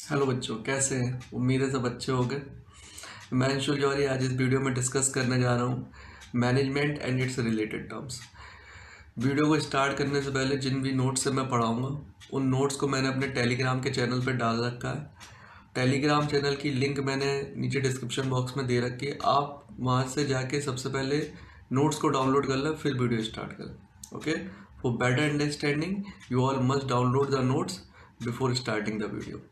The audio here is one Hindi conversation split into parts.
हेलो बच्चों, कैसे हैं? उम्मीद है सब अच्छे हो गए। मैं अंशुल जौहरी आज इस वीडियो में डिस्कस करने जा रहा हूँ management and it's related terms. Video को स्टार्ट करने से पहले जिन भी नोट्स से मैं पढ़ाऊँगा उन नोट्स को मैंने अपने टेलीग्राम के चैनल पर डाल रखा है। टेलीग्राम चैनल की लिंक मैंने नीचे डिस्क्रिप्शन बॉक्स में दे रखी है। आप वहाँ से जाके सबसे पहले नोट्स को डाउनलोड कर लें, फिर वीडियो स्टार्ट करें। Okay, for better understanding you all must download the notes before starting the video.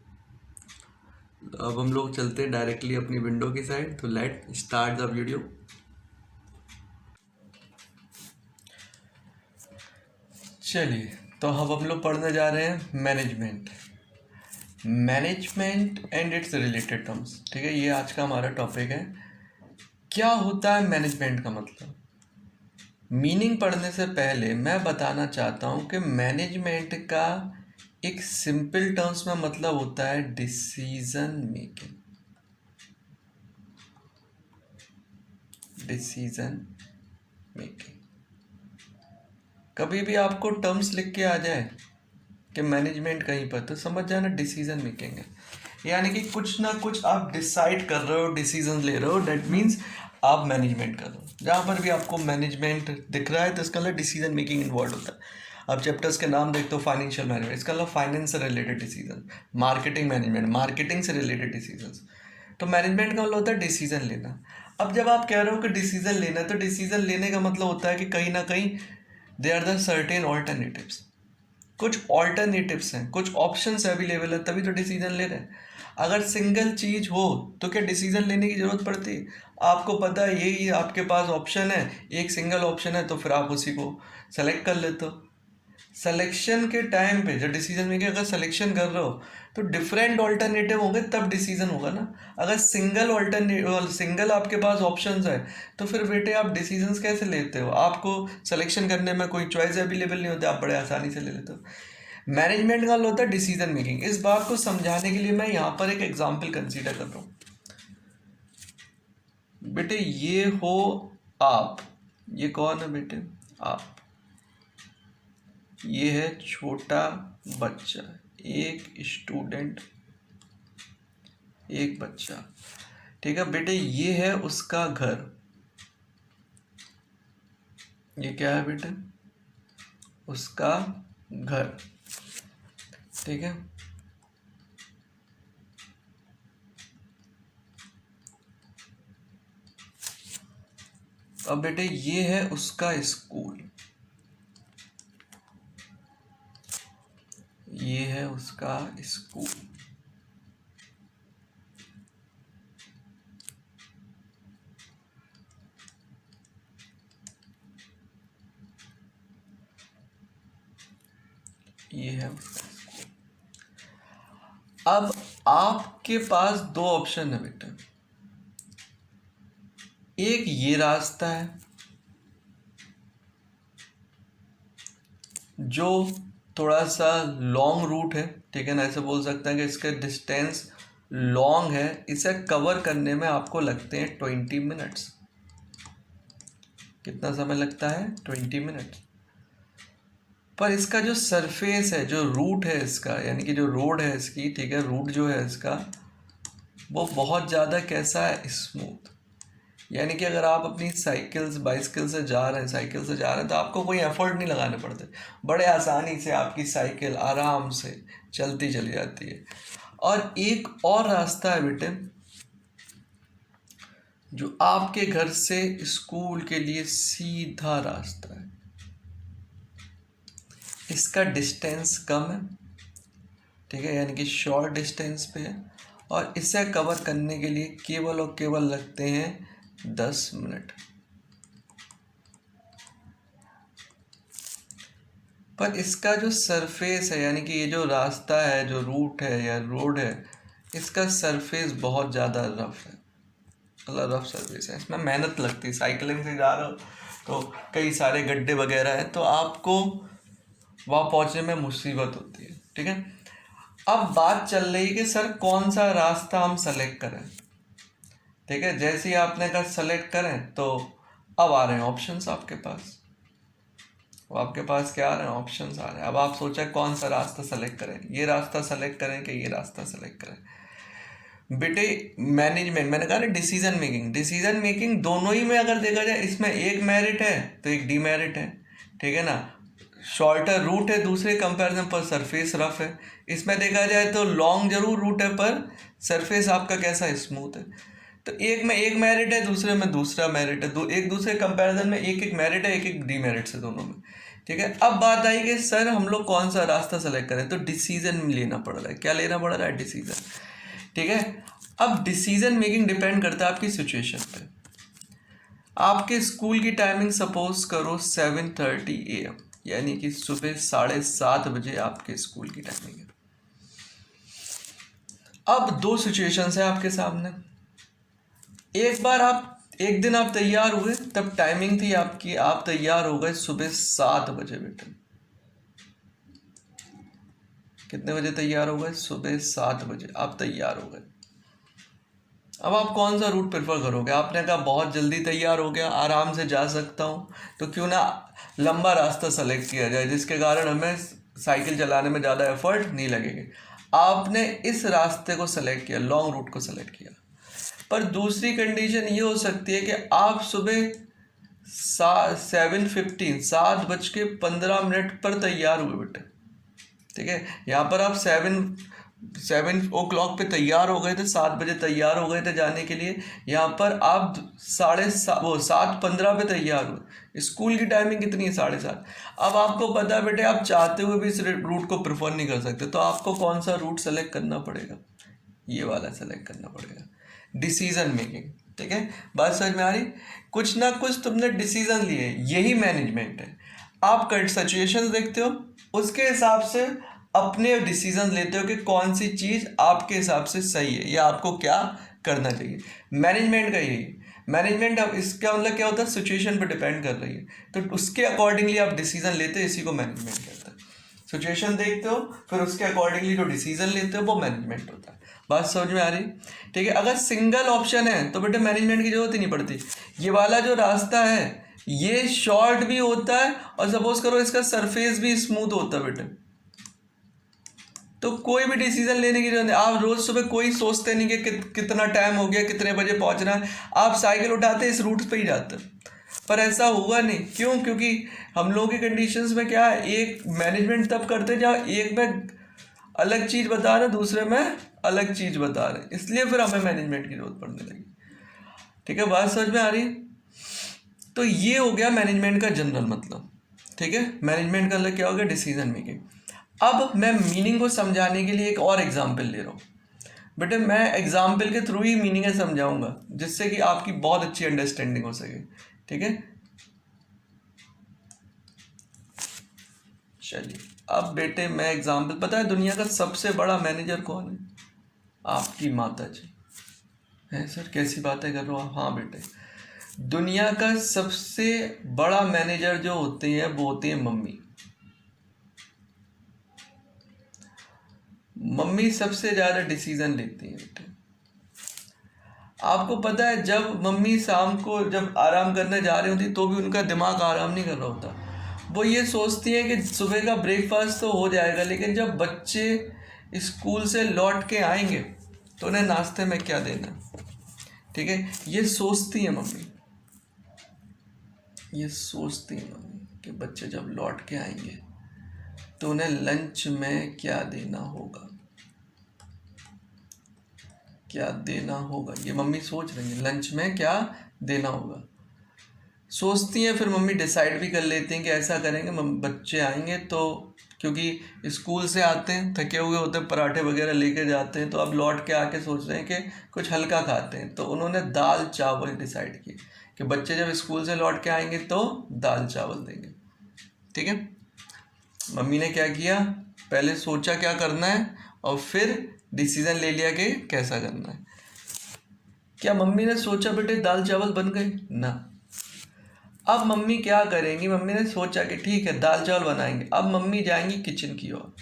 अब हम लोग चलते हैं डायरेक्टली अपनी विंडो की साइड। तो लेट स्टार्ट द वीडियो। चलिए, तो अब हम लोग पढ़ने जा रहे हैं management and it's related terms. ठीक है, ये आज का हमारा टॉपिक है। क्या होता है मैनेजमेंट का मतलब? मीनिंग पढ़ने से पहले मैं बताना चाहता हूँ कि मैनेजमेंट का एक सिंपल टर्म्स में मतलब होता है डिसीजन मेकिंग। Decision making. कभी भी आपको टर्म्स लिख के आ जाए कि मैनेजमेंट कहीं पर, तो समझ जाना डिसीजन मेकिंग है। यानी कि कुछ ना कुछ आप डिसाइड कर रहे हो, डिसीजन ले रहे हो, डेट मीन्स आप मैनेजमेंट कर रहे हो। जहाँ पर भी आपको मैनेजमेंट दिख रहा है तो इसका मतलब डिसीजन मेकिंग इन्वॉल्व होता है। आप चैप्टर्स के नाम देखते हो, फाइनेंशियल मैनेजमेंट, इसका मतलब फाइनेंस से related decision. Marketing management, marketing से रिलेटेड डिसीजन। तो मैनेजमेंट का मतलब होता है डिसीजन लेना। अब जब आप कह रहे हो कि डिसीजन लेना है, तो डिसीजन लेने का मतलब होता है कि कहीं ना कहीं they are the certain alternatives. कुछ ऑल्टरनेटिव्स हैं, कुछ ऑप्शंस अवेलेबल है, तभी तो डिसीजन ले रहे हैं। अगर सिंगल चीज हो तो क्या डिसीजन लेने की जरूरत पड़ती है? आपको पता है यही आपके पास ऑप्शन है, एक सिंगल ऑप्शन है, तो फिर आप उसी को सेलेक्ट कर लेते हो। सिलेक्शन के टाइम पे जब डिसीजन मेकिंग, अगर सिलेक्शन कर रहे हो तो डिफरेंट ऑल्टरनेटिव होंगे, तब डिसीजन होगा ना। अगर सिंगल आपके पास ऑप्शंस है तो फिर बेटे आप डिसीजंस कैसे लेते हो? आपको सिलेक्शन करने में कोई चॉइस अवेलेबल नहीं होती, आप बड़े आसानी से ले लेते हो। मैनेजमेंट का होता है डिसीजन मेकिंग। इस बात को समझाने के लिए मैं यहाँ पर एक एग्जाम्पल कंसीडर कर रहा हूँ। बेटे ये हो आप, ये कौन है बेटे? आप। ये है छोटा बच्चा, एक स्टूडेंट, एक बच्चा। ठीक है बेटे, ये है उसका घर। ये क्या है बेटे? उसका घर। ठीक है, अब बेटे ये है उसका स्कूल। ये है उसका स्कूल। ये है उसका स्कूल। अब आपके पास दो ऑप्शन है बेटा। एक ये रास्ता है जो थोड़ा सा लॉन्ग रूट है, ठीक है ना, ऐसे बोल सकते हैं कि इसका डिस्टेंस लॉन्ग है। इसे कवर करने में आपको लगते हैं 20 मिनट्स। कितना समय लगता है? 20 मिनट्स। पर इसका जो सरफेस है, जो रूट है इसका, यानी कि जो रोड है इसकी, ठीक है, रूट जो है इसका वो बहुत ज़्यादा कैसा है? स्मूथ। यानी कि अगर आप अपनी बाइसिकल से जा रहे हैं, साइकिल से जा रहे हैं, तो आपको कोई एफर्ट नहीं लगाने पड़ते। बड़े आसानी से आपकी साइकिल आराम से चलती चली जाती है। और एक और रास्ता है बेटे जो आपके घर से स्कूल के लिए सीधा रास्ता है। इसका डिस्टेंस कम है, ठीक है, यानी कि शॉर्ट डिस्टेंस पे है, और इसे कवर करने के लिए केवल और केवल लगते हैं 10 मिनट। पर इसका जो सरफेस है, यानी कि ये जो रास्ता है, जो रूट है या रोड है, इसका सरफेस बहुत ज़्यादा रफ है, मतलब रफ सरफेस है। इसमें मेहनत लगती है। साइकिलिंग से जा रहे हो तो कई सारे गड्ढे वगैरह हैं, तो आपको वहाँ पहुँचने में मुसीबत होती है। ठीक है, अब बात चल रही है कि सर कौन सा रास्ता हम सेलेक्ट करें। ठीक है, जैसे ही आपने कहा सेलेक्ट करें तो अब आ रहे हैं ऑप्शंस आपके पास। वो आपके पास क्या आ रहे हैं, ऑप्शंस आ रहे हैं। अब आप सोचा कौन सा रास्ता सेलेक्ट करें, ये रास्ता सेलेक्ट करें कि ये रास्ता सेलेक्ट करें। बेटे मैनेजमेंट, मैंने कहा ना डिसीजन मेकिंग, डिसीजन मेकिंग दोनों ही में अगर देखा जाए, इसमें एक मेरिट है तो एक डीमेरिट है, ठीक है ना। शॉर्टर रूट है दूसरे कंपैरिजन पर, सरफेस रफ है। इसमें देखा जाए तो लॉन्ग जरूर रूट है पर सरफेस आपका कैसा है, स्मूथ है। तो एक में एक मेरिट है, दूसरे में दूसरा मेरिट है, एक दूसरे कंपैरिजन में एक एक मेरिट है, एक एक डीमेरिट है दोनों में, ठीक है। अब बात आई कि सर हम लोग कौन सा रास्ता सेलेक्ट करें, तो डिसीजन लेना पड़ रहा है। क्या लेना पड़ रहा है, डिसीजन, ठीक है। अब डिसीजन मेकिंग डिपेंड करता है आपकी सिचुएशन पे। आपके स्कूल की टाइमिंग सपोज करो 7:30 AM, यानी कि सुबह 7:30 आपके स्कूल की टाइमिंग है। अब दो सिचुएशंस है आपके सामने। एक बार आप एक दिन आप तैयार हुए, तब टाइमिंग थी आपकी, आप तैयार हो गए सुबह 7 बजे। बेटे कितने बजे तैयार हो गए, सुबह 7 बजे आप तैयार हो गए। अब आप कौन सा रूट प्रेफर करोगे, आपने कहा बहुत जल्दी तैयार हो गया, आराम से जा सकता हूँ, तो क्यों ना लंबा रास्ता सेलेक्ट किया जाए जिसके कारण हमें साइकिल चलाने में ज़्यादा एफर्ट नहीं लगेगी। आपने इस रास्ते को सेलेक्ट किया, लॉन्ग रूट को सेलेक्ट किया। पर दूसरी कंडीशन ये हो सकती है कि आप सुबह 7:15 पर तैयार हुए बेटे, ठीक है। यहाँ पर आप 7 o'clock पे तैयार हो गए थे, 7 बजे तैयार हो गए थे जाने के लिए। यहाँ पर आप 7:15 पे तैयार हुए। स्कूल की टाइमिंग कितनी है, 7:30। अब आपको पता है बेटे आप चाहते हुए भी इस रूट को प्रेफर नहीं कर सकते, तो आपको कौन सा रूट सेलेक्ट करना पड़ेगा, ये वाला सेलेक्ट करना पड़ेगा, डिसीजन मेकिंग, ठीक है। बात समझ में आ रही, कुछ ना कुछ तुमने डिसीजन लिए, यही मैनेजमेंट है। आप कट सिचुएशन देखते हो, उसके हिसाब से अपने डिसीजन लेते हो कि कौन सी चीज आपके हिसाब से सही है या आपको क्या करना चाहिए। मैनेजमेंट का यही, मैनेजमेंट अब इसका मतलब क्या होता है, सिचुएशन पर डिपेंड कर रही है, तो उसके अकॉर्डिंगली आप डिसीजन लेते हो, इसी को मैनेजमेंट कहते हैं। सिचुएशन देखते हो, फिर उसके अकॉर्डिंगली जो डिसीजन लेते हो वो मैनेजमेंट होता है। बात समझ में आ रही, ठीक है। अगर सिंगल ऑप्शन है तो बेटे मैनेजमेंट की जरूरत ही नहीं पड़ती। ये वाला जो रास्ता है ये शॉर्ट भी होता है और सपोज करो इसका सरफेस भी स्मूथ होता है बेटे, तो कोई भी डिसीजन लेने की जरूरत नहीं। आप रोज सुबह कोई सोचते नहीं कि कितना टाइम हो गया, कितने बजे पहुंचना है, आप साइकिल उठाते इस रूट पे ही जाते। पर ऐसा हुआ नहीं, क्यों, क्योंकि हम लोगों की कंडीशंस में क्या है, एक मैनेजमेंट तब करते हैं जहाँ एक में अलग चीज बता रहे, दूसरे में अलग चीज बता रहे, इसलिए फिर हमें मैनेजमेंट की जरूरत पड़ने लगी, ठीक है। बात समझ में आ रही, तो ये हो गया मैनेजमेंट का जनरल मतलब, ठीक है। मैनेजमेंट का मतलब क्या हो गया, डिसीजन मेकिंग। अब मैं मीनिंग को समझाने के लिए एक और एग्जाम्पल ले रहा हूँ बेटे, मैं एग्जाम्पल के थ्रू ही मीनिंग समझाऊंगा जिससे कि आपकी बहुत अच्छी अंडरस्टैंडिंग हो सके, ठीक है। चलिए अब बेटे मैं एग्जाम्पल, पता है दुनिया का सबसे बड़ा मैनेजर कौन है, आपकी माता जी है। सर कैसी बातें कर रहे हो आप, हाँ बेटे, दुनिया का सबसे बड़ा मैनेजर जो होते हैं वो होती है मम्मी। मम्मी सबसे ज्यादा डिसीजन लेती है बेटे। आपको पता है जब मम्मी शाम को जब आराम करने जा रही होती तो भी उनका दिमाग आराम नहीं कर रहा होता। वो ये सोचती है कि सुबह का ब्रेकफास्ट तो हो जाएगा, लेकिन जब बच्चे स्कूल से लौट के आएंगे तो उन्हें नाश्ते में क्या देना, ठीक है। ये सोचती है मम्मी, ये सोचती है मम्मी कि बच्चे जब लौट के आएंगे तो उन्हें लंच में क्या देना होगा, क्या देना होगा, ये मम्मी सोच रही है लंच में क्या देना होगा। सोचती हैं, फिर मम्मी डिसाइड भी कर लेती हैं कि ऐसा करेंगे, बच्चे आएंगे तो, क्योंकि स्कूल से आते हैं थके हुए होते हैं, पराठे वगैरह लेके जाते हैं, तो अब लौट के आके सोच रहे हैं कि कुछ हल्का खाते हैं, तो उन्होंने दाल चावल डिसाइड किए कि बच्चे जब स्कूल से लौट के आएंगे तो दाल चावल देंगे, ठीक है। मम्मी ने क्या किया, पहले सोचा क्या करना है और फिर डिसीजन ले लिया कि कैसा करना है। क्या मम्मी ने सोचा बेटे दाल चावल बन गए ना। अब मम्मी क्या करेंगी, मम्मी ने सोचा कि ठीक है दाल चावल बनाएंगे। अब मम्मी जाएंगी किचन की ओर,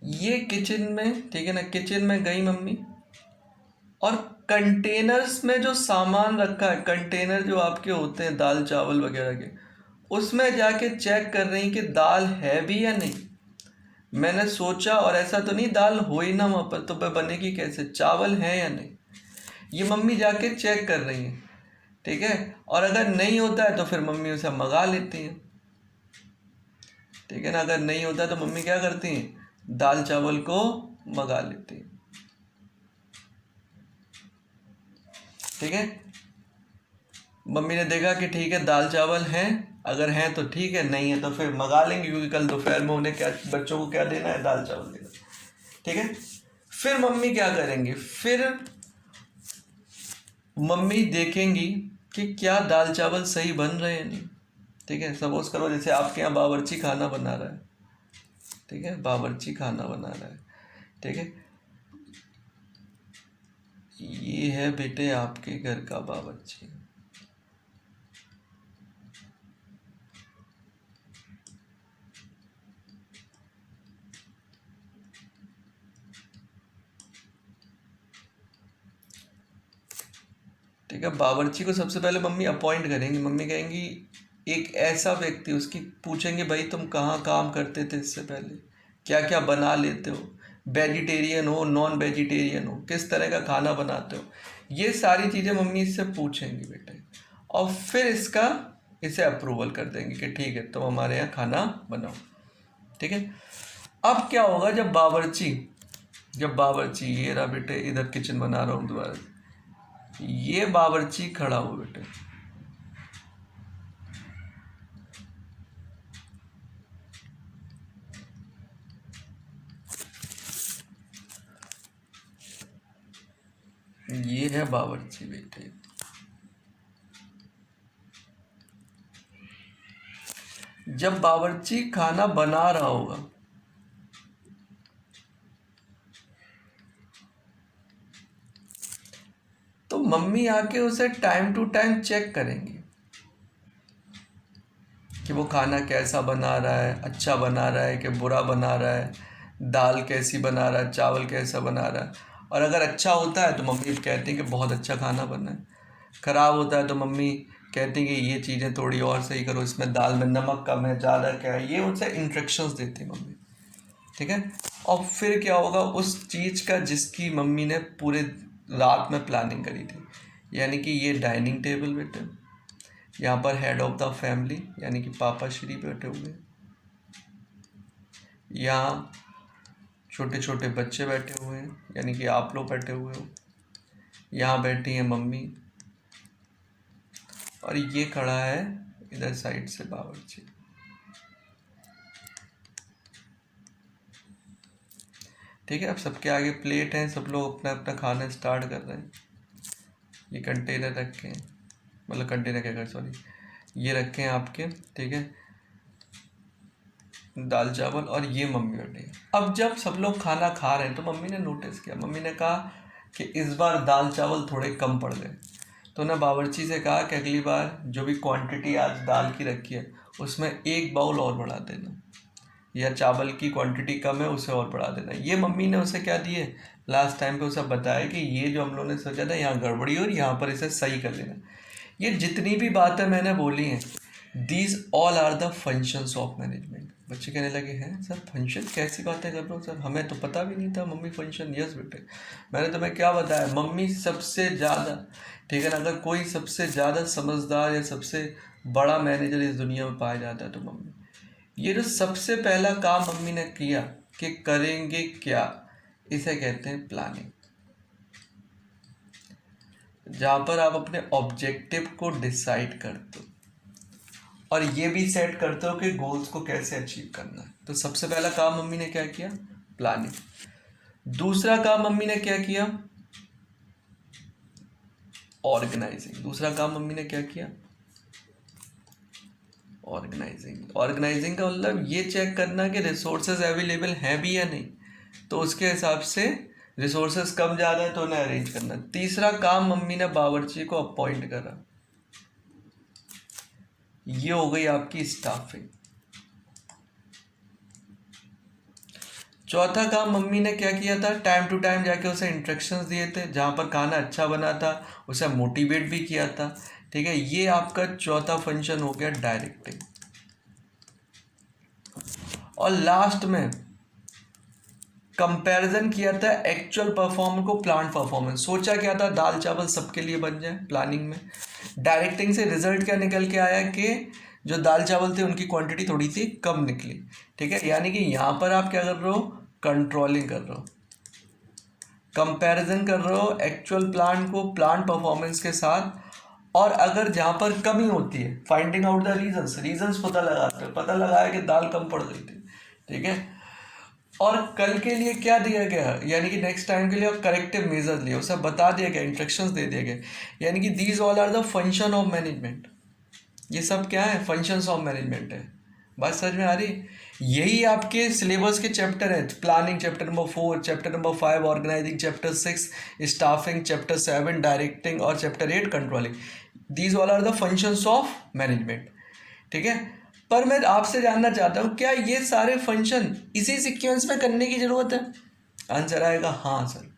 ये किचन में, ठीक है ना, किचन में गई मम्मी और कंटेनर्स में जो सामान रखा है, कंटेनर जो आपके होते हैं दाल चावल वगैरह के, उसमें जाके चेक कर रही कि दाल है भी या नहीं। मैंने सोचा, और ऐसा तो नहीं दाल हो ही ना वहाँ पर, तो बनेगी कैसे, चावल है या नहीं, ये मम्मी जाके चेक कर रही है, ठीक है। और अगर नहीं होता है तो फिर मम्मी उसे मंगा लेती हैं, ठीक है ना। अगर नहीं होता तो मम्मी क्या करती हैं, दाल चावल को मंगा लेती हैं, ठीक है। मम्मी ने देखा कि ठीक है दाल चावल हैं, अगर हैं तो ठीक है, नहीं है तो फिर मंगा लेंगे, क्योंकि कल दोपहर में उन्हें क्या, बच्चों को क्या देना है, दाल चावल देना, ठीक है। फिर मम्मी क्या करेंगी, फिर मम्मी देखेंगी कि क्या दाल चावल सही बन रहे हैं नहीं, ठीक है। सपोज करो जैसे आपके यहाँ बावर्ची खाना बना रहा है, ठीक है, बावर्ची खाना बना रहा है, ठीक है। ये है बेटे आपके घर का बावर्ची, ठीक है। बावर्ची को सबसे पहले मम्मी अपॉइंट करेंगी, मम्मी कहेंगी एक ऐसा व्यक्ति, उसकी पूछेंगे भाई तुम कहाँ काम करते थे इससे पहले, क्या क्या बना लेते हो, वेजिटेरियन हो नॉन वेजिटेरियन हो, किस तरह का खाना बनाते हो, ये सारी चीज़ें मम्मी इससे पूछेंगी बेटे। और फिर इसे अप्रूवल कर देंगे कि ठीक है तुम हमारे यहाँ खाना बनाओ, ठीक है। अब क्या होगा, जब बावर्ची ये रहा बेटे, इधर किचन बना रहा हूँ दोबारा, ये बावर्ची खड़ा हो बेटे, ये है बावर्ची बेटे। जब बावर्ची खाना बना रहा होगा तो मम्मी आके उसे टाइम टू टाइम चेक करेंगी कि वो खाना कैसा बना रहा है, अच्छा बना रहा है कि बुरा बना रहा है, दाल कैसी बना रहा है, चावल कैसा बना रहा है। और अगर अच्छा होता है तो मम्मी कहती हैं कि बहुत अच्छा खाना बना है, ख़राब होता है तो मम्मी कहती हैं कि ये चीज़ें थोड़ी और सही करो, इसमें दाल में नमक कम है, ज़्यादा क्या है, ये उनसे इंस्ट्रक्शंस देती है मम्मी, ठीक है। और फिर क्या होगा, उस चीज़ का जिसकी मम्मी ने पूरे रात में प्लानिंग करी थी, यानी कि ये डाइनिंग टेबल बेटे, यहाँ पर हेड ऑफ द फैमिली यानी कि पापा श्री बैठे हुए हैं, यहाँ छोटे छोटे बच्चे बैठे हुए हैं यानी कि आप लोग बैठे हुए हो, यहाँ बैठी हैं मम्मी, और ये खड़ा है इधर साइड से बावर्ची, ठीक है। अब सबके आगे प्लेट हैं, सब लोग अपना अपना खाना स्टार्ट कर रहे हैं। ये कंटेनर रखे हैं, मतलब कंटेनर क्या कर, सॉरी, ये रखे हैं आपके, ठीक है, दाल चावल, और ये मम्मी बैठी है। अब जब सब लोग खाना खा रहे हैं तो मम्मी ने नोटिस किया, मम्मी ने कहा कि इस बार दाल चावल थोड़े कम पड़ गए, तो ना बावर्ची से कहा कि अगली बार जो भी क्वांटिटी आज दाल की रखी है उसमें एक बाउल और बढ़ा देना, या चावल की क्वांटिटी कम है उसे और बढ़ा देना। ये मम्मी ने उसे क्या दिए, लास्ट टाइम पे उसे बताया कि ये जो हम लोगों ने सोचा था यहाँ गड़बड़ी और यहाँ पर इसे सही कर लेना। ये जितनी भी बातें मैंने बोली हैं, these all are the functions of management. बच्चे कहने लगे हैं सर फंक्शन कैसी बातें कर रहे हो सर, हमें तो पता भी नहीं था मम्मी फंक्शन। यस बेटे, मैंने तुम्हें क्या बताया, मम्मी सबसे ज़्यादा, ठीक है ना, अगर कोई सबसे ज़्यादा समझदार या सबसे बड़ा मैनेजर इस दुनिया में पाया जाता है तो मम्मी। ये जो सबसे पहला काम मम्मी ने किया कि करेंगे क्या, इसे कहते हैं प्लानिंग, जहाँ पर आप अपने ऑब्जेक्टिव को डिसाइड करते हो और ये भी सेट करते हो कि गोल्स को कैसे अचीव करना है। तो सबसे पहला काम मम्मी ने क्या किया, प्लानिंग। दूसरा काम मम्मी ने क्या किया, ऑर्गेनाइजिंग। दूसरा काम मम्मी ने क्या किया, ऑर्गेनाइजिंग। ऑर्गेनाइजिंग का मतलब ये चेक करना कि रिसोर्सेज अवेलेबल हैं भी या नहीं, तो उसके हिसाब से रिसोर्सेज कम ज़्यादा है तो उन्हें अरेंज करना। तीसरा काम मम्मी ने बावर्ची को अपॉइंट करा, ये हो गई आपकी स्टाफिंग। चौथा काम मम्मी ने क्या किया था, टाइम टू टाइम जाके उसे इंस्ट्रक्शंस दिए थे, जहाँ पर खाना अच्छा बना था उसे मोटिवेट भी किया था। ठीक है, ये आपका चौथा फंक्शन हो गया डायरेक्टिंग। और लास्ट में कंपैरिजन किया था एक्चुअल परफॉर्मेंस को प्लान परफॉर्मेंस। सोचा क्या था, दाल चावल सबके लिए बन जाए प्लानिंग में। डायरेक्टिंग से रिजल्ट क्या निकल के आया कि जो दाल चावल थे उनकी क्वांटिटी थोड़ी सी कम निकली। ठीक है, यानी कि यहाँ पर आप क्या कर रहे हो, कंट्रोलिंग कर रहे हो, कंपैरिजन कर रहे हो एक्चुअल प्लान को प्लान परफॉर्मेंस के साथ। और अगर जहाँ पर कमी होती है, फाइंडिंग आउट द रीजंस पता लगाते हो, पता लगाया कि दाल कम पड़ गई थी। ठीक है, और कल के लिए क्या दिया गया, यानी कि नेक्स्ट टाइम के लिए करेक्टिव मेजर लिए, उसे बता दिया गया, इंस्ट्रक्शंस दे दिए गए। यानी कि these all are the function of management. ये सब क्या है, फंक्शंस ऑफ मैनेजमेंट है। बात समझ में आ रही? यही आपके सिलेबस के चैप्टर हैं, planning chapter number 4, chapter number 5 organising, chapter 6 staffing, chapter 7 directing और chapter 8 controlling. These all are the functions of management. ठीक है, पर मैं आपसे जानना चाहता हूँ, क्या ये सारे फंक्शन इसी सीक्वेंस में करने की जरूरत है? आंसर आएगा हाँ सर।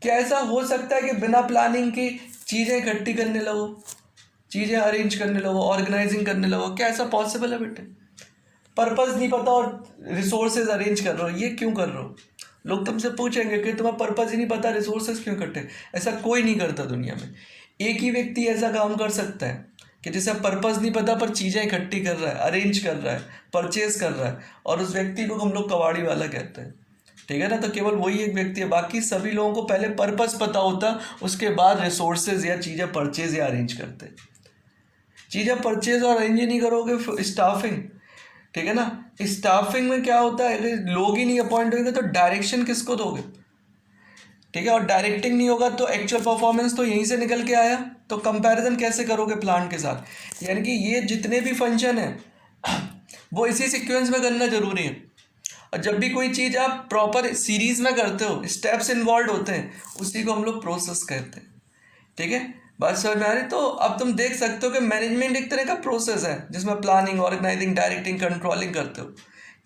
क्या ऐसा हो सकता है कि बिना प्लानिंग की चीज़ें इकट्ठी करने लगो, चीज़ें अरेंज करने लगो, ऑर्गेनाइजिंग करने लगो? क्या ऐसा पॉसिबल है बेटे? पर्पस नहीं पता और रिसोर्सेज अरेंज कर रहे हो, ये क्यों कर रहे हो? लोग तुमसे पूछेंगे कि तुम्हें पर्पस ही नहीं पता, रिसोर्सेज क्यों इकट्ठे? ऐसा कोई नहीं करता दुनिया में। एक ही व्यक्ति ऐसा काम कर सकता है कि जिसे पर्पस नहीं पता पर चीज़ें इकट्ठी कर रहा है, अरेंज कर रहा है, परचेज कर रहा है, और उस व्यक्ति को हम लोग कबाड़ी वाला कहते हैं। ठीक है ना, तो केवल वही एक व्यक्ति है। बाकी सभी लोगों को पहले पर्पस पता होता, उसके बाद रिसोर्सेज या चीज़ें परचेज या अरेंज करते। चीज़ें परचेज और अरेंज नहीं करोगे, स्टाफिंग। ठीक है ना, स्टाफिंग में क्या होता है, अगर लोग ही नहीं अपॉइंट होंगे तो डायरेक्शन किसको दोगे? ठीक है, और डायरेक्टिंग नहीं होगा तो एक्चुअल परफॉर्मेंस तो यहीं से निकल के आया, तो कंपैरिजन कैसे करोगे प्लान के साथ? यानी कि ये जितने भी फंक्शन है वो इसी सीक्वेंस में करना जरूरी है। और जब भी कोई चीज़ आप प्रॉपर सीरीज में करते हो, स्टेप्स इन्वॉल्व होते हैं, उसी को हम लोग प्रोसेस कहते हैं। ठीक है, बात समझ में आ रही? तो अब तुम देख सकते हो कि मैनेजमेंट एक तरह का प्रोसेस है जिसमें प्लानिंग, ऑर्गेनाइजिंग, डायरेक्टिंग, कंट्रोलिंग करते हो।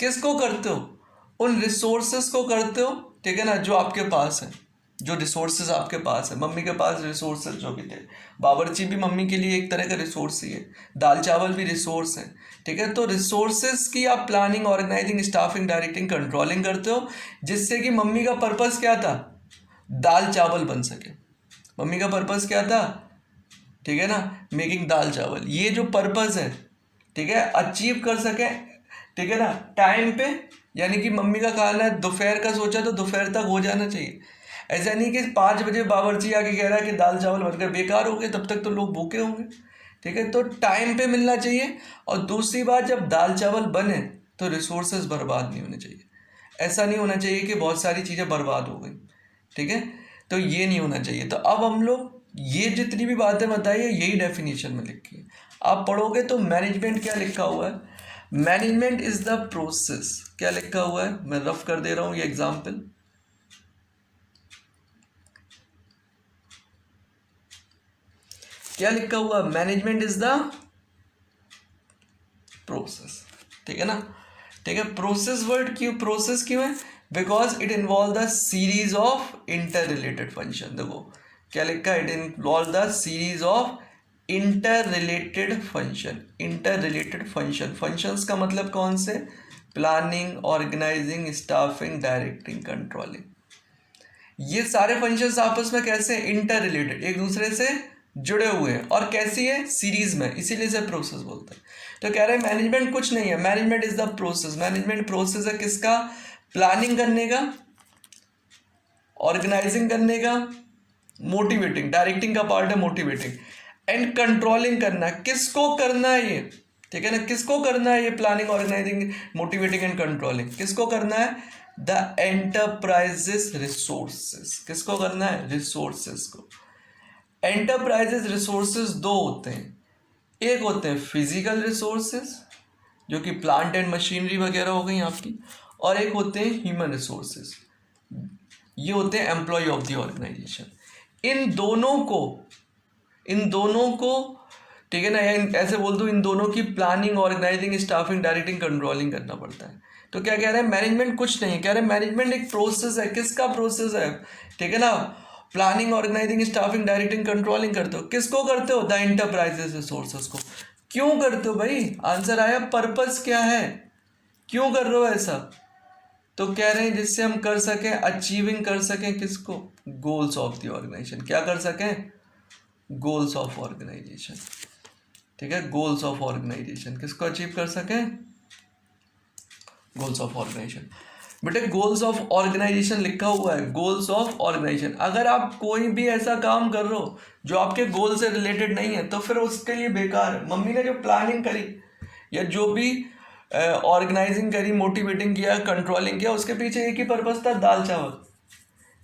किसको करते हो? उन रिसोर्सेस को करते हो। ठीक है ना, जो आपके पास है, जो रिसोर्सेज आपके पास है। मम्मी के पास रिसोर्सेज जो भी थे, बावर्ची भी मम्मी के लिए एक तरह का रिसोर्स ही है, दाल चावल भी रिसोर्स है। ठीक है, तो रिसोर्सेज की आप planning, organizing, staffing, directing, controlling करते हो, जिससे कि मम्मी का पर्पस क्या था, दाल चावल बन सके। मम्मी का पर्पस क्या था? ठीक है ना, मेकिंग दाल चावल। ये जो पर्पस है, ठीक है, अचीव कर सके। ठीक है ना, टाइम पे, यानी कि मम्मी का खाना है दोपहर का, सोचा तो दोपहर तक हो जाना चाहिए। ऐसा नहीं कि 5 बजे बावर्ची आके कह रहा है कि दाल चावल बनकर बेकार हो गए, तब तक तो लोग भूखे होंगे। ठीक है, तो टाइम पे मिलना चाहिए। और दूसरी बात, जब दाल चावल बने तो रिसोर्सेज बर्बाद नहीं होने चाहिए। ऐसा नहीं होना चाहिए कि बहुत सारी चीज़ें बर्बाद हो गई। ठीक है, तो ये नहीं होना चाहिए। तो अब हम लोग ये जितनी भी बातें बताई है, यही डेफिनेशन में लिखी है। आप पढ़ोगे तो मैनेजमेंट क्या लिखा हुआ है, मैनेजमेंट इज द प्रोसेस। क्या लिखा हुआ है, मैं रफ कर दे रहा हूँ ये एग्जाम्पल। क्या लिखा हुआ, मैनेजमेंट इज द प्रोसेस। ठीक है ना, ठीक है। प्रोसेस वर्ड क्यों, प्रोसेस क्यों है? Because it involve the series of inter related function. देखो क्या लिखा है, it involve the series of inter related function. Inter related function, functions का मतलब कौन से? Planning, organizing, staffing, directing, controlling. ये सारे फंक्शंस आपस में कैसे इंटर रिलेटेड, एक दूसरे से जुड़े हुए हैं, और कैसी है, सीरीज में, इसीलिए इसे प्रोसेस बोलते हैं। तो कह रहे हैं मैनेजमेंट कुछ नहीं है, management is the process. Management process है किसका? प्लानिंग करने का, ऑर्गेनाइजिंग करने का, मोटिवेटिंग, डायरेक्टिंग का पार्ट है मोटिवेटिंग, एंड कंट्रोलिंग करना। किसको करना है ये? ठीक है ना, किसको करना है ये planning, organizing, motivating and controlling? किसको करना है? The enterprises resources. किसको करना है? रिसोर्सेस को। एंटरप्राइजेस रिसोर्सेस दो होते हैं, एक होते हैं फिजिकल रिसोर्सेस जो कि प्लांट एंड मशीनरी वगैरह हो गई आपकी, और एक होते हैं ह्यूमन रिसोर्सेस, ये होते हैं एम्प्लॉय ऑफ द ऑर्गेनाइजेशन। इन दोनों को ठीक है ना, या ऐसे बोल दूं, इन दोनों की planning, organizing, staffing, directing, controlling करना पड़ता है। तो क्या कह रहे हैं, मैनेजमेंट कुछ नहीं, कह रहे हैं मैनेजमेंट एक प्रोसेस है। किसका प्रोसेस है, ठीक है ना। Planning, organizing, staffing, directing, controlling करते हो, किसको करते हो, द एंटरप्राइजेस रिसोर्सेस को। क्यों करते हो भाई, आंसर आया, पर्पस क्या है, क्यों कर रहे हो ऐसा। तो कह रहे हैं जिससे हम कर सकें, अचीविंग कर सकें किसको, गोल्स ऑफ द ऑर्गेनाइजेशन। क्या कर सकें, गोल्स ऑफ ऑर्गेनाइजेशन, ठीक है। गोल्स ऑफ ऑर्गेनाइजेशन किसको अचीव कर सकें, गोल्स ऑफ ऑर्गेनाइजेशन। बेटे गोल्स ऑफ ऑर्गेनाइजेशन लिखा हुआ है, गोल्स ऑफ ऑर्गेनाइजेशन। अगर आप कोई भी ऐसा काम कर रहे हो जो आपके गोल से रिलेटेड नहीं है तो फिर उसके लिए बेकार है। मम्मी ने जो प्लानिंग करी या जो भी ऑर्गेनाइजिंग करी, मोटिवेटिंग किया, कंट्रोलिंग किया, उसके पीछे एक ही पर्पस था, दाल चावल,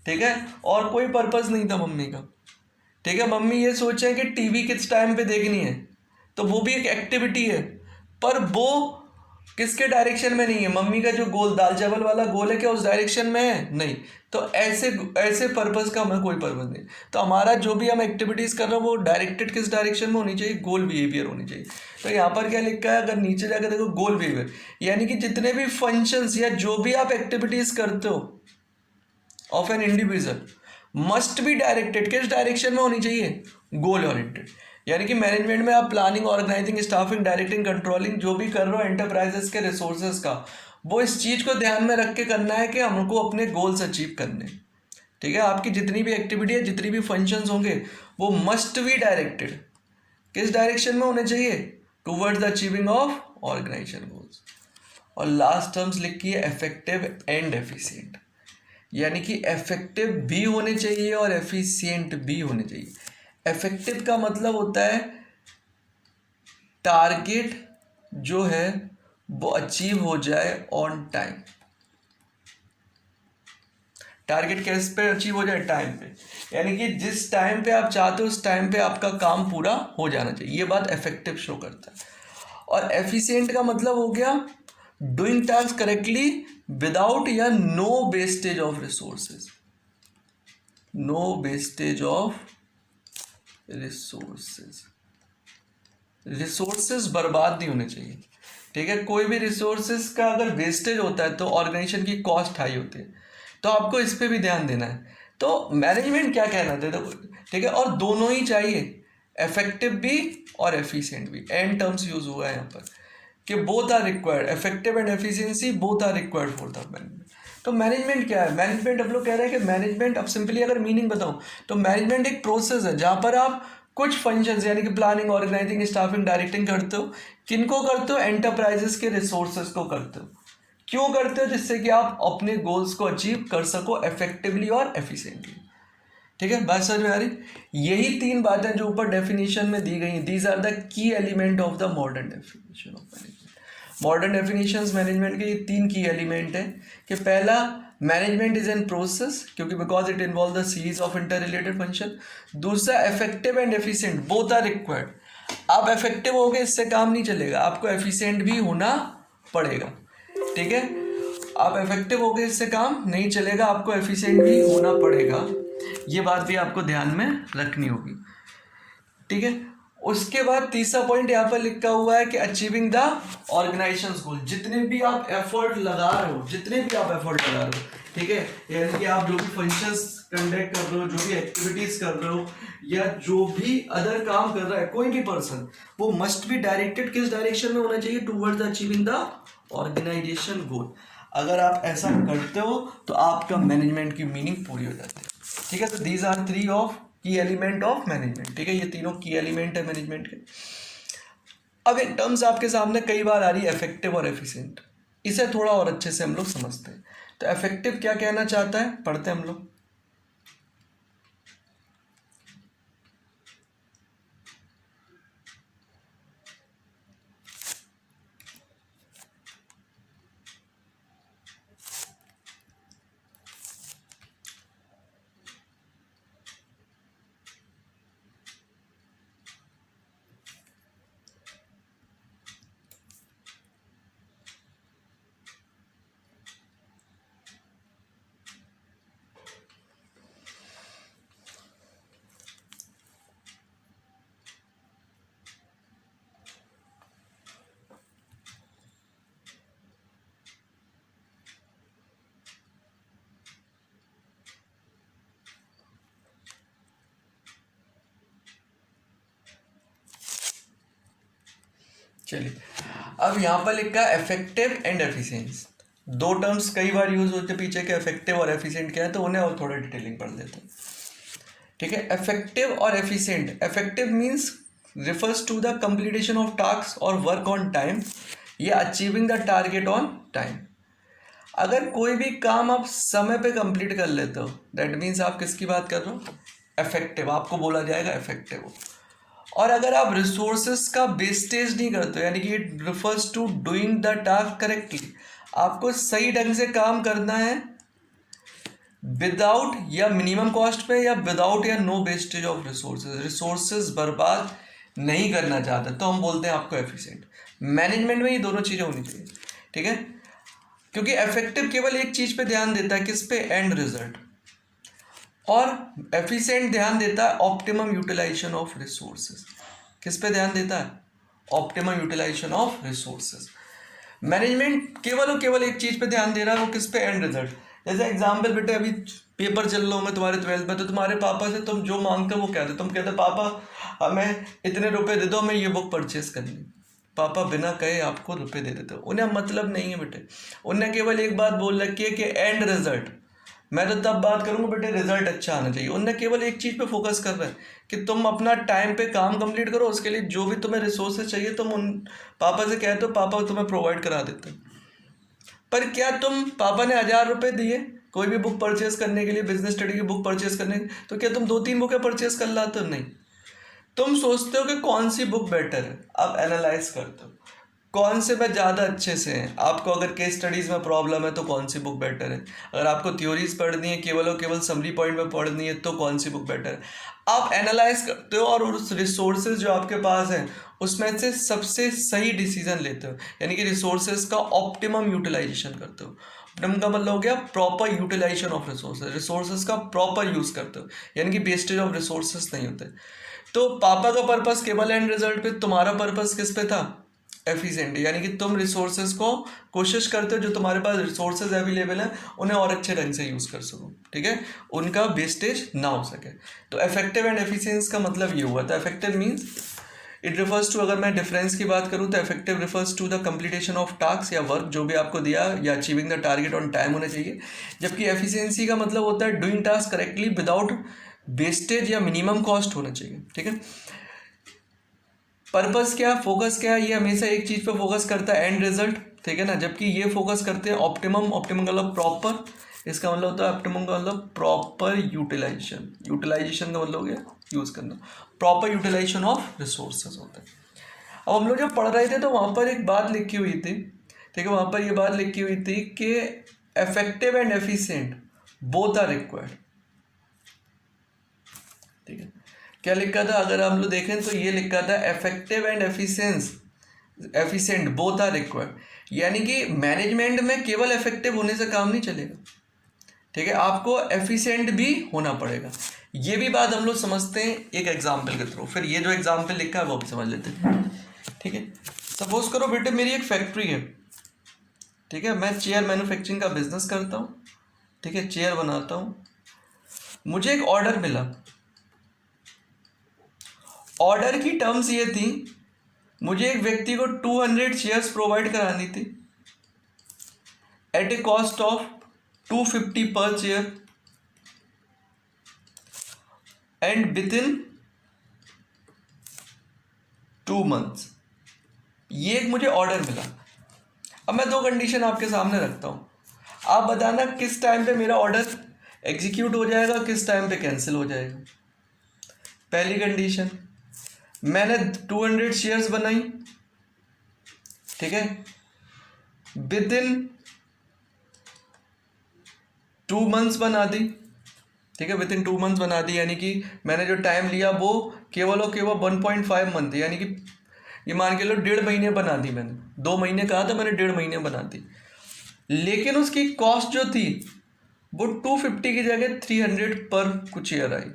ठीक है, और कोई पर्पस नहीं था मम्मी का, ठीक है। मम्मी ये सोचे कि टीवी किस टाइम पे देखनी है, तो वो भी एक एक्टिविटी है, पर वो किसके डायरेक्शन में नहीं है। मम्मी का जो गोल दाल चावल वाला गोल है, क्या उस डायरेक्शन में है, नहीं। तो ऐसे ऐसे पर्पस का हमें कोई पर्पस नहीं। तो हमारा जो भी हम एक्टिविटीज कर रहे हो वो डायरेक्टेड किस डायरेक्शन में होनी चाहिए, गोल बिहेवियर होनी चाहिए। तो यहाँ पर क्या लिखा है, अगर नीचे जाकर देखो, गोल बिहेवियर यानी कि जितने भी फंक्शंस या जो भी आप एक्टिविटीज करते हो of an individual must be directed, किस डायरेक्शन में होनी चाहिए, गोल ओरिएंटेड। यानी कि मैनेजमेंट में आप planning, organizing, staffing, directing, controlling जो भी कर रहे हो एंटरप्राइजेस के रिसोर्सेज का, वो इस चीज़ को ध्यान में रख के करना है कि हमको अपने गोल्स अचीव करने, ठीक है। आपकी जितनी भी एक्टिविटी है, जितनी भी फंक्शंस होंगे, वो मस्ट बी डायरेक्टेड किस डायरेक्शन में होने चाहिए, towards the achieving of organization goals. और लास्ट टर्म्स लिखी है इफेक्टिव एंड एफिशिएंट, यानी कि इफेक्टिव भी होने चाहिए और एफिशिएंट भी होने चाहिए। इफेक्टिव का मतलब होता है टारगेट जो है वो अचीव हो जाए ऑन टाइम। टारगेट किस पे अचीव हो जाए, टाइम पे, यानी कि जिस टाइम पे आप चाहते हो उस टाइम पे आपका काम पूरा हो जाना चाहिए। ये बात इफेक्टिव शो करता है। और एफिशिएंट का मतलब हो गया डूइंग टास्क करेक्टली विदाउट या no wastage of resources, no wastage of resources. Resources बर्बाद नहीं होने चाहिए, ठीक है। कोई भी रिसोर्सेज का अगर वेस्टेज होता है तो ऑर्गेनाइजेशन की कॉस्ट हाई होती है। तो आपको इस पे भी ध्यान देना है। तो मैनेजमेंट क्या कहना चाहते हैं, ठीक है, और दोनों ही चाहिए, इफेक्टिव भी और एफिशिएंट भी। एंड टर्म्स यूज हुआ है यहाँ पर कि both are required, effective and efficiency both are required for the management. तो मैनेजमेंट क्या है, मैनेजमेंट अब लोग कह रहे हैं कि मैनेजमेंट, अब सिंपली अगर मीनिंग बताऊं तो मैनेजमेंट एक प्रोसेस है जहां पर आप कुछ फंक्शंस यानी कि प्लानिंग, ऑर्गेनाइजिंग, स्टाफिंग, डायरेक्टिंग करते हो। किनको करते हो, एंटरप्राइजेस के रिसोर्सेज को करते हो। क्यों करते हो, जिससे कि आप अपने गोल्स को अचीव कर सको इफेक्टिवली और एफिशिएंटली, ठीक है। बात समझ में आ रही, यही तीन बातें जो ऊपर डेफिनेशन में दी गई हैं, these are the key element of the modern definition of management. Modern definitions management के ये तीन की एलिमेंट है कि पहला, मैनेजमेंट इज एन प्रोसेस, क्योंकि because it involve the series of inter related function. दूसरा, effective and efficient both are required. आप इफेक्टिव होगे इससे काम नहीं चलेगा, आपको एफिशिएंट भी होना पड़ेगा, ठीक है। आप इफेक्टिव होगे इससे काम नहीं चलेगा, आपको एफिशिएंट भी होना पड़ेगा। ये बात भी आपको ध्यान में रखनी होगी, ठीक है। उसके बाद तीसरा पॉइंट यहाँ पर लिखा हुआ है कि अचीविंग द ऑर्गेनाइजेशन गोल। जितने भी आप एफर्ट लगा रहे हो, जितने भी आप एफर्ट लगा रहे हो, ठीक है, यानी कि आप जो भी फंक्शंस कंडक्ट कर रहे हो, जो भी एक्टिविटीज कर रहे हो, या जो भी अदर काम कर रहा है कोई भी पर्सन, वो मस्ट बी डायरेक्टेड किस डायरेक्शन में होना चाहिए, towards the achieving the organisation goal. अगर आप ऐसा करते हो तो आपका मैनेजमेंट की मीनिंग पूरी हो जाती है, ठीक है। तो दीज आर थ्री ऑफ की एलिमेंट ऑफ मैनेजमेंट, ठीक है। ये तीनों की एलिमेंट है मैनेजमेंट के। अब इन टर्म्स आपके सामने कई बार आ रही है इफेक्टिव और एफिशिएंट, इसे थोड़ा और अच्छे से हम लोग समझते हैं। तो इफेक्टिव क्या कहना चाहता है, पढ़ते हैं हम लोग। चलिए, अब यहाँ पर लिखा है इफेक्टिव एंड एफिशिएंट। दो टर्म्स कई बार यूज होते हैं पीछे के, इफेक्टिव और एफिशिएंट क्या है, तो उन्हें और थोड़ा डिटेलिंग पढ़ लेते हैं। ठीक है, इफेक्टिव और efficient. Effective means refers to the completion of task और वर्क ऑन टाइम या achieving the target on time. अगर कोई भी काम आप समय पे कंप्लीट कर लेते हो, दैट मीन्स आप किसकी बात कर रहे हो, इफेक्टिव, आपको बोला जाएगा इफेक्टिव हो। और अगर आप रिसोर्सेस का वेस्टेज नहीं करते हो, यानी कि it refers to doing the task correctly, आपको सही ढंग से काम करना है विदाउट या मिनिमम कॉस्ट पे, या विदाउट या no wastage of resources, resources बर्बाद नहीं करना चाहते, तो हम बोलते हैं आपको एफिशिएंट। मैनेजमेंट में ये दोनों चीज़ें होनी चाहिए। ठीक है, क्योंकि इफेक्टिव केवल एक चीज़ पे ध्यान देता है, किस पे, एंड रिजल्ट, और एफिशिएंट ध्यान देता है ऑप्टिमम यूटिलाइजेशन ऑफ रिसोर्सेज। किस पे ध्यान देता है, optimum utilization of resources. Management केवल और केवल एक चीज़ पे ध्यान दे रहा है, वो किस पे, एंड रिजल्ट। जैसे एग्जाम्पल, बेटे अभी पेपर चल रहा हूँ मैं तुम्हारे 12th में, तो तुम्हारे पापा से तुम जो मांगते हो वो कहते, तुम कहते पापा हमें इतने रुपए दे दो, हमें ये बुक परचेस करनी। पापा बिना कहे आपको रुपए दे देते हो, उन्हें मतलब नहीं है बेटे, उन्हें केवल एक बात बोल रखी है कि एंड रिजल्ट। मैं तो तब बात करूँगा बेटे रिजल्ट अच्छा आना चाहिए। उन्हें केवल एक चीज़ पे फोकस कर रहे हैं कि तुम अपना टाइम पे काम कंप्लीट करो, उसके लिए जो भी तुम्हें रिसोर्सेज चाहिए तुम उन पापा से कहते हो, पापा तुम्हें प्रोवाइड करा देते हैं। पर क्या तुम, पापा ने 1000 रुपये दिए कोई भी बुक परचेस करने के लिए, बिजनेस स्टडी की बुक परचेस करने के, तो क्या तुम 2-3 बुकें परचेस कर लाते हो, नहीं। तुम सोचते हो कि कौन सी बुक बेटर है, आप एनालाइज करते हो कौन से में ज़्यादा अच्छे से हैं। आपको अगर केस स्टडीज़ में प्रॉब्लम है तो कौन सी बुक बेटर है, अगर आपको थ्योरीज पढ़नी है केवल और केवल समरी पॉइंट में पढ़नी है तो कौन सी बुक बेटर है। आप एनालाइज करते हो और उस रिसोर्सेज जो आपके पास हैं उसमें से सबसे सही डिसीजन लेते हो, यानी कि रिसोर्सेज का ऑप्टिमम यूटिलाइजेशन करते हो। ऑप्टिमम का मतलब हो गया proper utilization of resources, resources का प्रॉपर यूज़ करते हो, यानी कि वेस्टेज ऑफ रिसोर्सेज नहीं होते। तो पापा का पर्पस केवल एंड रिजल्ट पे, तुम्हारा पर्पस किस पे था, एफिशिएंट, यानी कि तुम रिसोर्सेज को कोशिश करते हो जो तुम्हारे पास रिसोर्सेज अवेलेबल हैं उन्हें और अच्छे ढंग से यूज़ कर सको। ठीक है, उनका वेस्टेज ना हो सके। तो इफेक्टिव एंड एफिशिएंस का मतलब ये हुआ था। Effective means it refers to, अगर मैं डिफरेंस की बात करूँ तो effective refers to the completion of task या वर्क जो भी आपको दिया, या achieving the target on time होना चाहिए। जबकि एफिशिएंसी का मतलब होता है doing task correctly without wastage या मिनिमम कॉस्ट होना चाहिए। ठीक है, पर्पस क्या, फोकस क्या, ये हमेशा एक चीज़ पे फोकस करता है, एंड रिजल्ट। ठीक है ना, जबकि ये फोकस करते हैं ऑप्टिमम। ऑप्टिमम का मतलब प्रॉपर, इसका मतलब होता है ऑप्टिमम का मतलब प्रॉपर यूटिलाइजेशन। यूटिलाइजेशन का मतलब हो गया यूज़ करना, प्रॉपर यूटिलाइजेशन ऑफ रिसोर्सेज होता है। अब हम लोग जब पढ़ रहे थे तो वहाँ पर एक बात लिखी हुई थी, ठीक है, वहाँ पर ये बात लिखी हुई थी कि effective and efficient both are required. ठीक है, क्या लिखा था, अगर हम लोग देखें तो ये लिखा था effective and efficient both are required, यानी कि मैनेजमेंट में केवल इफेक्टिव होने से काम नहीं चलेगा। ठीक है, आपको एफिशिएंट भी होना पड़ेगा। ये भी बात हम लोग समझते हैं एक एग्जाम्पल के थ्रू, फिर ये जो एग्जाम्पल लिखा है वो भी समझ लेते हैं। ठीक है, सपोज करो बेटे मेरी एक फैक्ट्री है। ठीक है, मैं चेयर मैन्युफैक्चरिंग का बिजनेस करता हूँ। ठीक है, चेयर बनाता हूँ। मुझे एक ऑर्डर मिला। ऑर्डर की टर्म्स ये थी, मुझे एक व्यक्ति को 200 चेयर्स प्रोवाइड करानी थी एट ए कॉस्ट ऑफ 250 पर chair and with in 2 months। ये एक मुझे ऑर्डर मिला। अब मैं दो कंडीशन आपके सामने रखता हूँ, आप बताना किस टाइम पे मेरा ऑर्डर एग्जीक्यूट हो जाएगा, किस टाइम पे कैंसिल हो जाएगा। पहली कंडीशन, मैंने 200 शेयर्स बनाई। ठीक है, विद इन 2 months बना दी। ठीक है, विद इन 2 months बना दी, यानी कि मैंने जो टाइम लिया वो केवल और केवल 1.5 मंथ, यानी कि ये मान के लो 1.5 महीने बना दी मैंने। 2 महीने कहा था मैंने, 1.5 महीने बना दी। लेकिन उसकी कॉस्ट जो थी वो 250 की जगह 300 पर कुछ ईयर आई।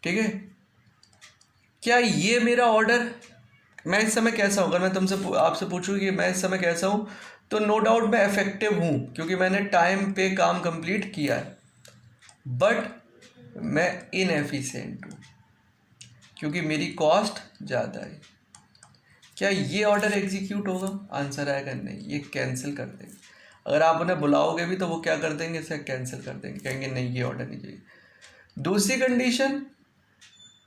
ठीक है, क्या ये मेरा ऑर्डर, मैं इस समय कैसा हूँ, अगर मैं तुमसे आपसे पूछूँ कि मैं इस समय कैसा हूँ, तो नो डाउट मैं इफेक्टिव हूँ क्योंकि मैंने टाइम पे काम कंप्लीट किया है। बट मैं इनएफिशिएंट हूँ क्योंकि मेरी कॉस्ट ज़्यादा है। क्या ये ऑर्डर एग्जीक्यूट होगा? आंसर आएगा नहीं, ये कैंसिल कर देंगे। अगर आप उन्हें बुलाओगे भी तो वो क्या कर देंगे, इसे कैंसिल कर देंगे, कहेंगे नहीं ये ऑर्डर नहीं चाहिए। दूसरी कंडीशन,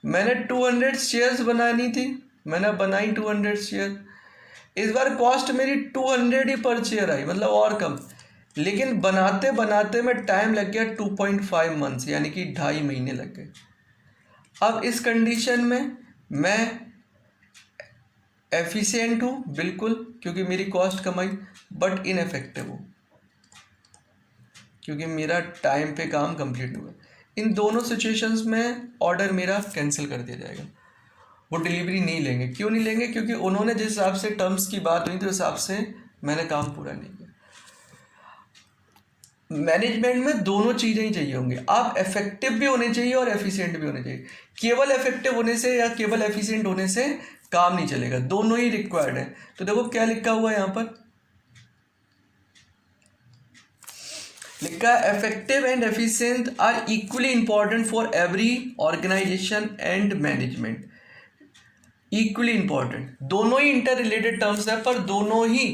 मैंने 200 शेयर्स बनानी थी, मैंने बनाई 200 शेयर, इस बार कॉस्ट मेरी 200 ही पर शेयर आई, मतलब और कम, लेकिन बनाते बनाते में टाइम लग गया 2.5 मंथ्स, यानी कि 2.5 महीने लग गए। अब इस कंडीशन में मैं एफिशिएंट हूँ बिल्कुल, क्योंकि मेरी कॉस्ट कमाई, बट इनफेक्टिव हूँ क्योंकि मेरा टाइम पे काम कंप्लीट हुआ। इन दोनों सिचुएशंस में ऑर्डर मेरा कैंसिल कर दिया जाएगा, वो डिलीवरी नहीं लेंगे। क्यों नहीं लेंगे? क्योंकि उन्होंने जिस हिसाब से टर्म्स की बात हुई थी उस हिसाब से मैंने काम पूरा नहीं किया। मैनेजमेंट में दोनों चीज़ें ही चाहिए होंगी, आप इफेक्टिव भी होने चाहिए और एफिशिएंट भी होने चाहिए। केवल इफेक्टिव होने से या केवल एफिशिएंट होने से काम नहीं चलेगा, दोनों ही रिक्वायर्ड है। तो देखो क्या लिखा हुआ है यहाँ पर, लिखा है effective and efficient are equally important for every organization and management. Equally important, दोनों ही इंटर रिलेटेड टर्म्स है, पर दोनों ही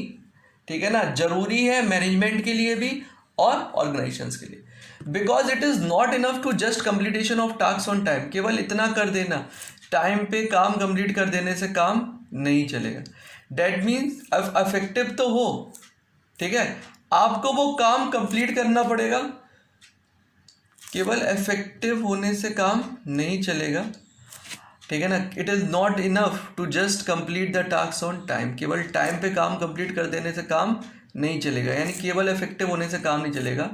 ठीक है ना, जरूरी है मैनेजमेंट के लिए भी और ऑर्गेनाइजेशंस के लिए। Because it is not enough to just completion of task on time, केवल इतना कर देना, टाइम पे काम कंप्लीट कर देने से काम नहीं चलेगा। डेट मीन्स इफेक्टिव तो हो, ठीक है, आपको वो काम कंप्लीट करना पड़ेगा, केवल इफेक्टिव होने से काम नहीं चलेगा, ठीक है ना। It is not enough to just complete the task on time, केवल टाइम पे काम कंप्लीट कर देने से काम नहीं चलेगा, यानी केवल इफेक्टिव होने से काम नहीं चलेगा,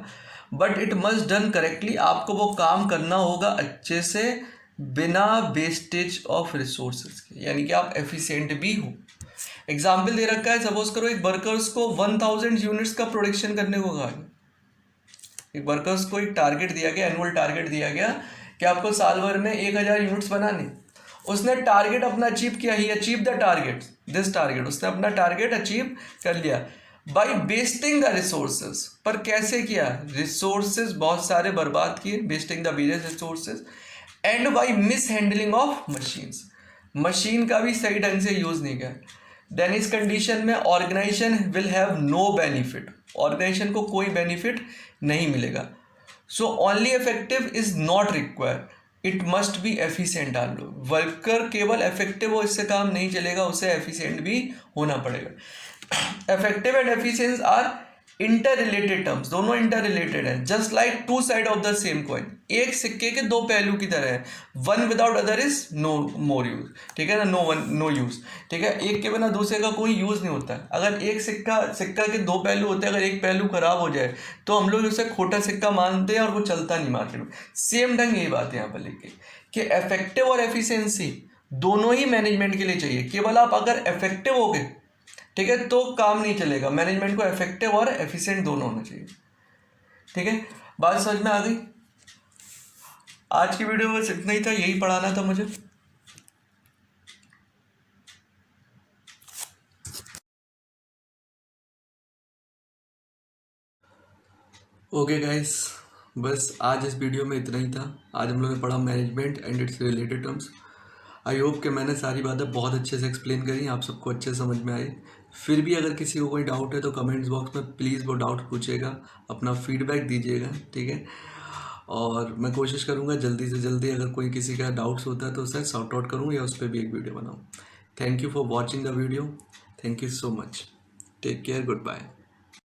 but it must done correctly, आपको वो काम करना होगा अच्छे से, बिना वेस्टेज ऑफ रिसोर्सेज के, यानी कि आप एफिशिएंट भी हो। एग्जाम्पल दे रखा है, सपोज करो एक वर्कर्स को 1000 यूनिट्स का प्रोडक्शन करने को कहा गया, एक वर्कर्स को एक टारगेट दिया गया, एनुअल टारगेट दिया गया कि आपको साल भर में 1000 यूनिट्स बनाने। उसने टारगेट अपना अचीव किया, he achieve the target, this target, उसने अपना टारगेट अचीव कर लिया बाई वेस्टिंग द रिसोर्सेज। पर कैसे किया? रिसोर्सेज बहुत सारे बर्बाद किए, wasting the various resources, and by miss handling of machines, machine का भी सही ढंग से यूज नहीं किया। देन इस कंडीशन में organization will have no benefit, organization को कोई बेनिफिट नहीं मिलेगा। So only effective is not required, it must be efficient. डाल लो, वर्कर केवल इफेक्टिव हो इससे काम नहीं चलेगा, उसे एफिशिएंट भी होना पड़ेगा। Effective and efficiency are inter related terms, दोनों इंटर रिलेटेड हैं, just like two side of the same coin, एक सिक्के के दो पहलू की तरह है। One without other is no more use, ठीक है ना, नो वन नो यूज, ठीक है, एक के बिना दूसरे का कोई यूज नहीं होता है। अगर एक सिक्का के दो पहलू होते हैं, अगर एक पहलू खराब हो जाए तो हम लोग उसे खोटा सिक्का मानते हैं और वो चलता नहीं मार्केट में। सेम ढंग यही बात है यहाँ पर लिखी कि इफेक्टिव और एफिशिएंसी दोनों ही मैनेजमेंट के लिए चाहिए। केवल आप अगर इफेक्टिव हो गए, ठीक है, तो काम नहीं चलेगा, मैनेजमेंट को इफेक्टिव और एफिशिएंट दोनों होना चाहिए, ठीक है। बात समझ में आ गई? आज की वीडियो बस इतना ही था, यही पढ़ाना था मुझे। ओके गाइस, बस आज इस वीडियो में इतना ही था। आज हम लोग ने पढ़ा management and it's related terms. I hope कि मैंने सारी बातें बहुत अच्छे से एक्सप्लेन करी, आप सबको अच्छे से समझ में आई। फिर भी अगर किसी को कोई डाउट है तो कमेंट्स बॉक्स में प्लीज़ वो डाउट पूछेगा, अपना फीडबैक दीजिएगा, ठीक है। और मैं कोशिश करूँगा जल्दी से जल्दी, अगर कोई किसी का डाउट्स होता है तो उसे सॉर्ट आउट करूँ या उस पर भी एक वीडियो बनाऊँ। Thank you for watching the video, thank you so much, take care, good bye.